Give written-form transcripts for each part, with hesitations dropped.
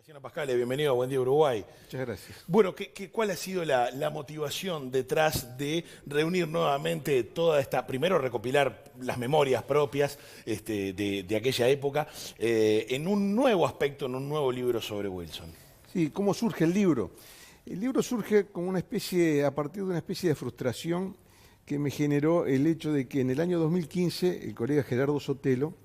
Graciano Pascale, bienvenido a Buen Día Uruguay. Muchas gracias. Bueno, ¿cuál ha sido la motivación detrás de reunir nuevamente toda esta, primero recopilar las memorias propias de aquella época, en un nuevo aspecto, en un nuevo libro sobre Wilson? Sí, ¿cómo surge el libro? El libro surge como una especie, a partir de una especie de frustración que me generó el hecho de que en el año 2015 el colega Gerardo Sotelo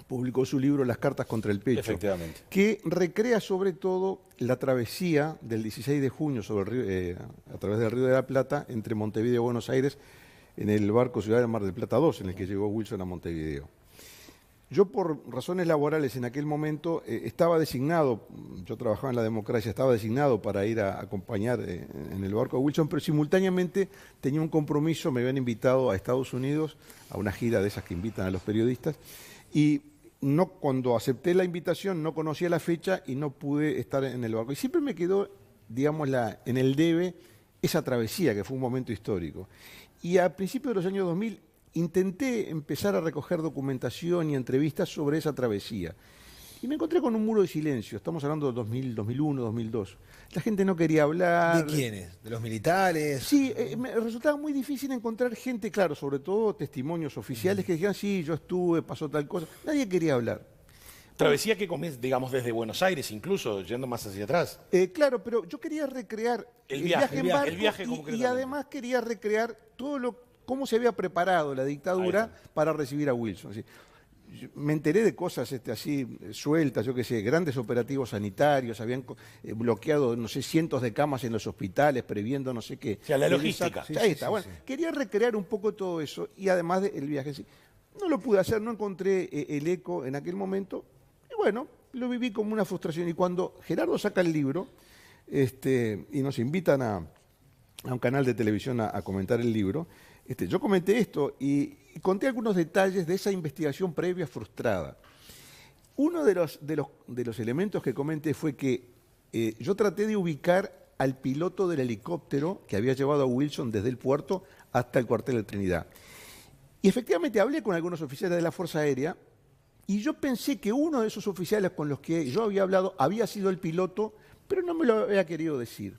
publicó su libro Las cartas contra el pecho, Efectivamente. que recrea sobre todo la travesía del 16 de junio sobre el río, a través del Río de la Plata entre Montevideo y Buenos Aires en el barco Ciudad del Mar del Plata 2, en el que llegó Wilson a Montevideo. Yo por razones laborales en aquel momento estaba designado, yo trabajaba en La Democracia, estaba designado para ir a acompañar en el barco de Wilson, pero simultáneamente tenía un compromiso, me habían invitado a Estados Unidos a una gira de esas que invitan a los periodistas, y no, cuando acepté la invitación no conocía la fecha y no pude estar en el barco. Y siempre me quedó, digamos, en el debe esa travesía, que fue un momento histórico. Y a principios de los años 2000 intenté empezar a recoger documentación y entrevistas sobre esa travesía. Y me encontré con un muro de silencio. Estamos hablando de 2000, 2001, 2002. La gente no quería hablar. ¿De quiénes? ¿De los militares? Sí, me resultaba muy difícil encontrar gente, claro, sobre todo testimonios oficiales que dijeran, sí, yo estuve, pasó tal cosa. Nadie quería hablar. Travesía que comienza, digamos, desde Buenos Aires, incluso yendo más hacia atrás. Claro, pero yo quería recrear El viaje en barco el viaje y concretamente. además quería recrear cómo se había preparado la dictadura para recibir a Wilson. Así, me enteré de cosas así sueltas, yo qué sé, grandes operativos sanitarios, habían bloqueado, no sé, cientos de camas en los hospitales, previendo no sé qué. O sea, la logística. Ahí está. Bueno, quería recrear un poco todo eso y además del viaje. Sí. No lo pude hacer, no encontré el eco en aquel momento y bueno, lo viví como una frustración. Y cuando Gerardo saca el libro y nos invitan a un canal de televisión a comentar el libro, yo comenté esto y conté algunos detalles de esa investigación previa frustrada. Uno de los elementos que comenté fue que yo traté de ubicar al piloto del helicóptero que había llevado a Wilson desde el puerto hasta el cuartel de Trinidad. Y efectivamente hablé con algunos oficiales de la Fuerza Aérea y yo pensé que uno de esos oficiales con los que yo había hablado había sido el piloto, pero no me lo había querido decir.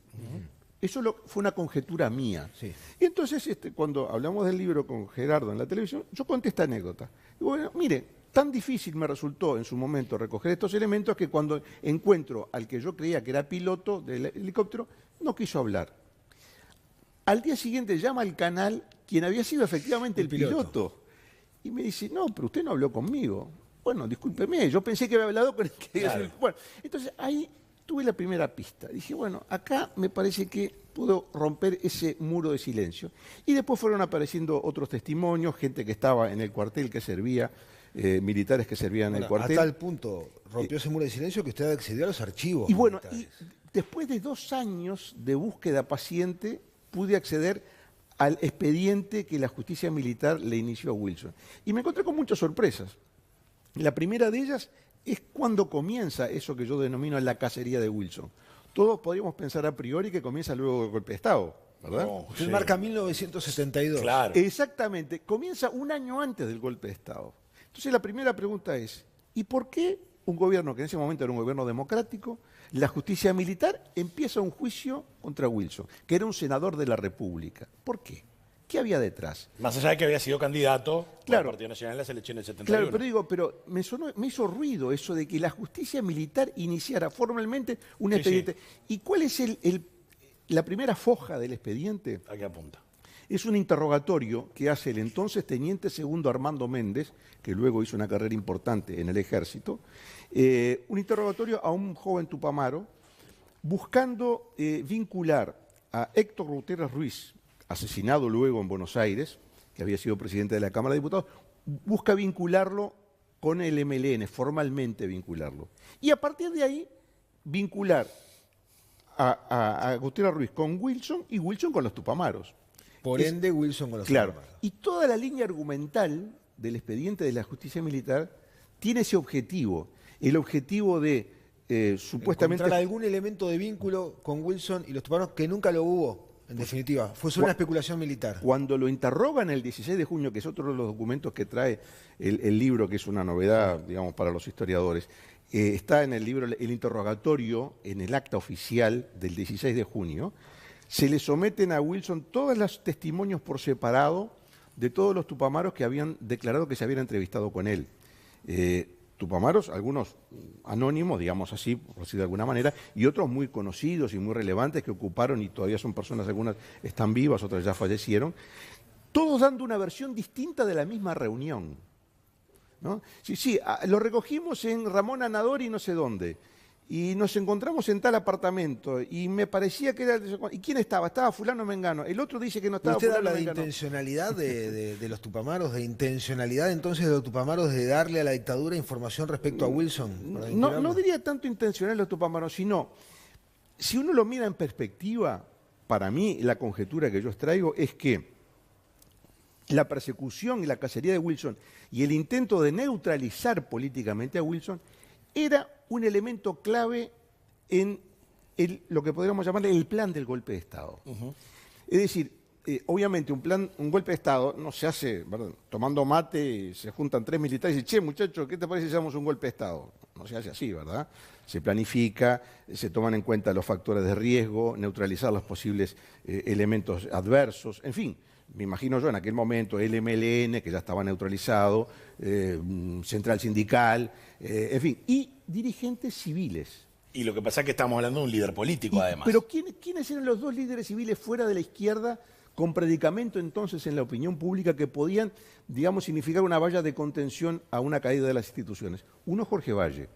Eso fue una conjetura mía. Sí. Y entonces, cuando hablamos del libro con Gerardo en la televisión, yo conté esta anécdota. Y bueno, mire, tan difícil me resultó en su momento recoger estos elementos que cuando encuentro al que yo creía que era piloto del helicóptero, no quiso hablar. Al día siguiente llama al canal quien había sido efectivamente el piloto. Y me dice, no, pero usted no habló conmigo. Bueno, discúlpeme, yo pensé que había hablado con el que... Claro. Bueno, entonces ahí tuve la primera pista. Dije, bueno, acá me parece que puedo romper ese muro de silencio. Y después fueron apareciendo otros testimonios, gente que estaba en el cuartel que servía, militares que servían en el cuartel. A tal punto rompió ese muro de silencio que usted accedió a los archivos Y bueno, militares. después de 2 años de búsqueda paciente, pude acceder al expediente que la justicia militar le inició a Wilson. Y me encontré con muchas sorpresas. La primera de ellas es cuando comienza eso que yo denomino la cacería de Wilson. Todos podríamos pensar a priori que comienza luego del golpe de Estado, ¿verdad? No, Usted sí. marca 1972. Claro. Exactamente, comienza un año antes del golpe de Estado. Entonces la primera pregunta es, ¿y por qué un gobierno que en ese momento era un gobierno democrático, la justicia militar empieza un juicio contra Wilson, que era un senador de la República? ¿Por qué? ¿Qué había detrás? Más allá de que había sido candidato por Claro. el Partido Nacional en las elecciones del 71. Claro, pero me hizo ruido eso de que la justicia militar iniciara formalmente un Sí, expediente. ¿Y cuál es la primera foja del expediente? ¿A qué apunta? Es un interrogatorio que hace el entonces teniente segundo Armando Méndez, que luego hizo una carrera importante en el ejército, un interrogatorio a un joven tupamaro, buscando vincular a Héctor Gutiérrez Ruiz, asesinado luego en Buenos Aires, que había sido presidente de la Cámara de Diputados, busca vincularlo con el MLN, formalmente vincularlo. Y a partir de ahí, vincular a Gutiérrez Ruiz con Wilson y Wilson con los tupamaros. Por ende, Wilson con los Claro. armados. Y toda la línea argumental del expediente de la justicia militar tiene ese objetivo. El objetivo de supuestamente... Encontrar algún elemento de vínculo con Wilson y los tupanos que nunca lo hubo, en definitiva. Fue solo una especulación militar. Cuando lo interrogan el 16 de junio, que es otro de los documentos que trae el libro, que es una novedad, digamos, para los historiadores, está en el libro el interrogatorio, en el acta oficial del 16 de junio, se le someten a Wilson todos los testimonios por separado de todos los tupamaros que habían declarado que se habían entrevistado con él. Tupamaros, algunos anónimos, digamos así, por decir de alguna manera, y otros muy conocidos y muy relevantes que ocuparon, y todavía son personas, algunas están vivas, otras ya fallecieron, todos dando una versión distinta de la misma reunión, ¿no? Sí, lo recogimos en Ramón Anador y no sé dónde, y nos encontramos en tal apartamento, y me parecía que era... ¿Y quién estaba? Estaba fulano Mengano. El otro dice que no estaba ¿Usted fulano habla de Mengano. intencionalidad de los tupamaros, de intencionalidad entonces de los tupamaros de darle a la dictadura información respecto a Wilson? No diría tanto intencional los tupamaros, sino, si uno lo mira en perspectiva, para mí la conjetura que yo extraigo es que la persecución y la cacería de Wilson y el intento de neutralizar políticamente a Wilson era un elemento clave en lo que podríamos llamarle el plan del golpe de Estado. Es decir, obviamente un golpe de Estado no se hace, ¿verdad?, tomando mate, se juntan 3 militares y dicen, che, muchachos, ¿qué te parece si hacemos un golpe de Estado? No se hace así, ¿verdad? Se planifica, se toman en cuenta los factores de riesgo, neutralizar los posibles elementos adversos, en fin. Me imagino yo en aquel momento el MLN, que ya estaba neutralizado, Central Sindical, en fin, y dirigentes civiles. Y lo que pasa es que estamos hablando de un líder político, además. Pero ¿quiénes eran los 2 líderes civiles fuera de la izquierda con predicamento entonces en la opinión pública que podían, digamos, significar una valla de contención a una caída de las instituciones? Uno, Jorge Valle,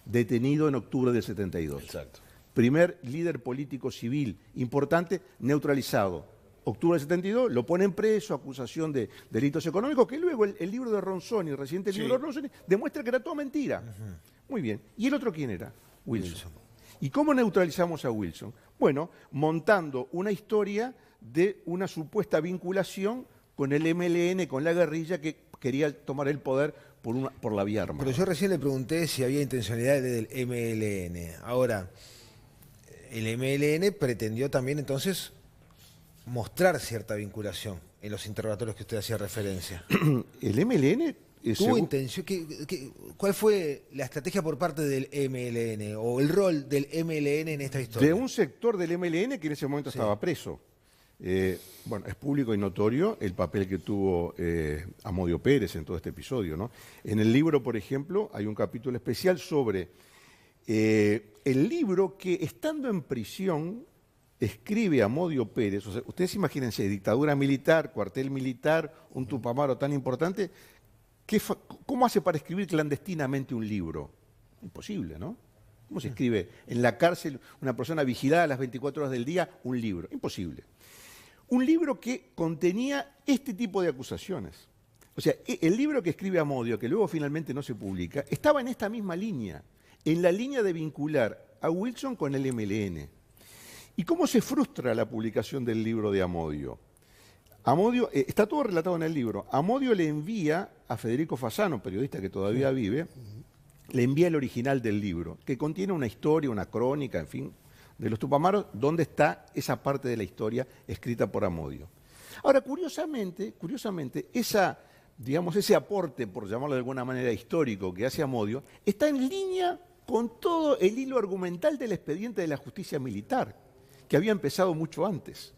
detenido en octubre del 72. Exacto. Primer líder político civil importante, neutralizado. Octubre del 72, lo ponen preso, acusación de delitos económicos, que luego el libro de Ronzoni, el reciente libro de Ronzoni, demuestra que era toda mentira. Muy bien. ¿Y el otro quién era? Wilson. ¿Y cómo neutralizamos a Wilson? Bueno, montando una historia de una supuesta vinculación con el MLN, con la guerrilla que quería tomar el poder por la vía armada. Pero yo recién le pregunté si había intencionalidad del MLN. Ahora, el MLN pretendió también entonces mostrar cierta vinculación en los interrogatorios que usted hacía referencia. El MLN... ¿Tuvo intención? ¿Cuál fue la estrategia por parte del MLN o el rol del MLN en esta historia? De un sector del MLN que en ese momento estaba preso. Bueno, es público y notorio el papel que tuvo Amodio Pérez en todo este episodio, ¿no? En el libro, por ejemplo, hay un capítulo especial sobre el libro que, estando en prisión, escribe Amodio Pérez. O sea, ustedes imagínense, dictadura militar, cuartel militar, un tupamaro tan importante. ¿Cómo hace para escribir clandestinamente un libro? Imposible, ¿no? ¿Cómo se escribe en la cárcel una persona vigilada a las 24 horas del día un libro? Imposible. Un libro que contenía este tipo de acusaciones. O sea, el libro que escribe Amodio, que luego finalmente no se publica, estaba en esta misma línea, en la línea de vincular a Wilson con el MLN. ¿Y cómo se frustra la publicación del libro de Amodio? Amodio, está todo relatado en el libro. Amodio le envía a Federico Fasano, periodista que todavía vive, le envía el original del libro, que contiene una historia, una crónica, en fin, de los tupamaros, donde está esa parte de la historia escrita por Amodio. Ahora, curiosamente, ese aporte, por llamarlo de alguna manera histórico, que hace Amodio, está en línea con todo el hilo argumental del expediente de la justicia militar, que había empezado mucho antes.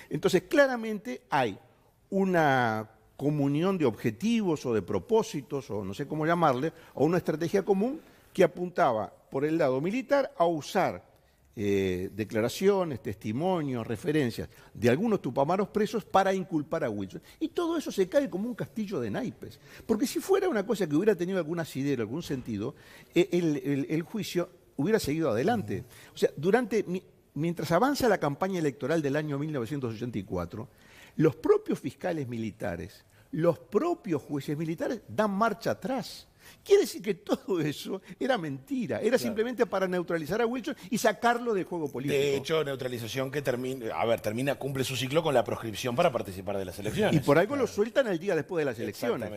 Entonces, claramente hay una comunión de objetivos o de propósitos, o no sé cómo llamarle, o una estrategia común que apuntaba por el lado militar a usar declaraciones, testimonios, referencias de algunos tupamaros presos para inculpar a Wilson. Y todo eso se cae como un castillo de naipes. Porque si fuera una cosa que hubiera tenido algún asidero, algún sentido, el juicio hubiera seguido adelante. O sea, mientras avanza la campaña electoral del año 1984, los propios fiscales militares, los propios jueces militares dan marcha atrás. Quiere decir que todo eso era mentira, era simplemente para neutralizar a Wilson y sacarlo del juego político. De hecho, neutralización que cumple su ciclo con la proscripción para participar de las elecciones. Y por algo lo sueltan el día después de las elecciones.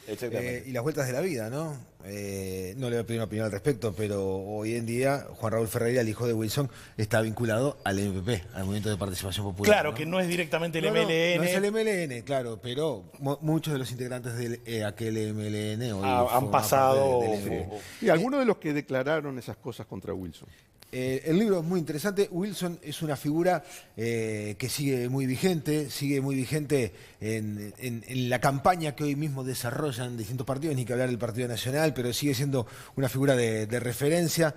Exactamente. Y las vueltas de la vida, ¿no? no le voy a pedir una opinión al respecto, pero hoy en día Juan Raúl Ferreira, el hijo de Wilson, está vinculado al MPP, al Movimiento de Participación Popular. Claro, que no es directamente el No, MLN. no es el MLN, claro, pero muchos de los integrantes de aquel MLN hoy Han forman pasado. parte del MPP. Y algunos de los que declararon esas cosas contra Wilson. El libro es muy interesante. Wilson es una figura que sigue muy vigente en la campaña que hoy mismo desarrollan distintos partidos, ni que hablar del Partido Nacional, pero sigue siendo una figura de referencia.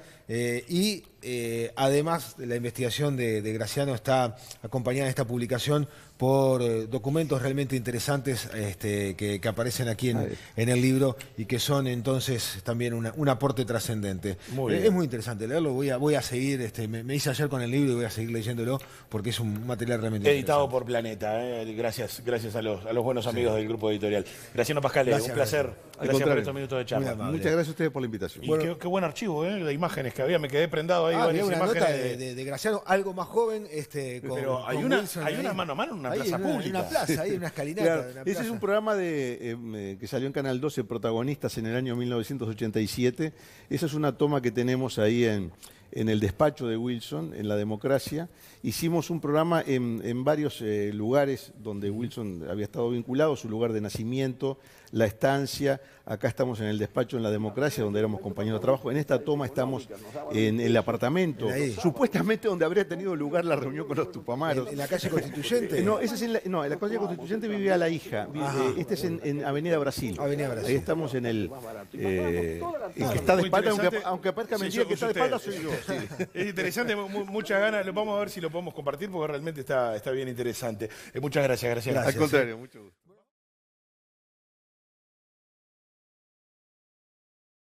Además, la investigación de Graciano está acompañada en esta publicación por documentos realmente interesantes que aparecen aquí en el libro y que son entonces también un aporte trascendente. Es muy interesante leerlo, voy a seguir, me hice ayer con el libro y voy a seguir leyéndolo porque es un material realmente Editado por Planeta, gracias a los buenos amigos del grupo editorial. Graciano Pascale, Gracias, un placer. Gracias por estos minutos de charla. amable. Muchas gracias a ustedes por la invitación. Y qué buen archivo de imágenes que había, me quedé prendado ahí. Había varias una imágenes nota de Graciano, algo más joven, pero hay con una Wilson hay ahí. una mano a mano en una Ahí, plaza pública. En una plaza, ahí en una escalinata. Claro, de una ese es plaza. un programa que salió en Canal 12, Protagonistas, en el año 1987. Esa es una toma que tenemos ahí en el despacho de Wilson, en La Democracia. Hicimos un programa en varios lugares donde Wilson había estado vinculado, su lugar de nacimiento, la estancia. Acá estamos en el despacho en La Democracia, donde éramos compañeros de trabajo. En esta toma estamos en el apartamento, supuestamente donde habría tenido lugar la reunión con los Tupamaros. ¿En la calle Constituyente? No, ese es en la calle Constituyente vivía la hija. Este es en Avenida Brasil. Avenida Brasil. Ahí estamos en el que está de espalda, aunque parezca mentira que está de espalda soy yo. Sí. Es interesante, muchas ganas. Vamos a ver si lo podemos compartir porque realmente está bien interesante. Muchas gracias, Graciano. Al contrario, mucho gusto.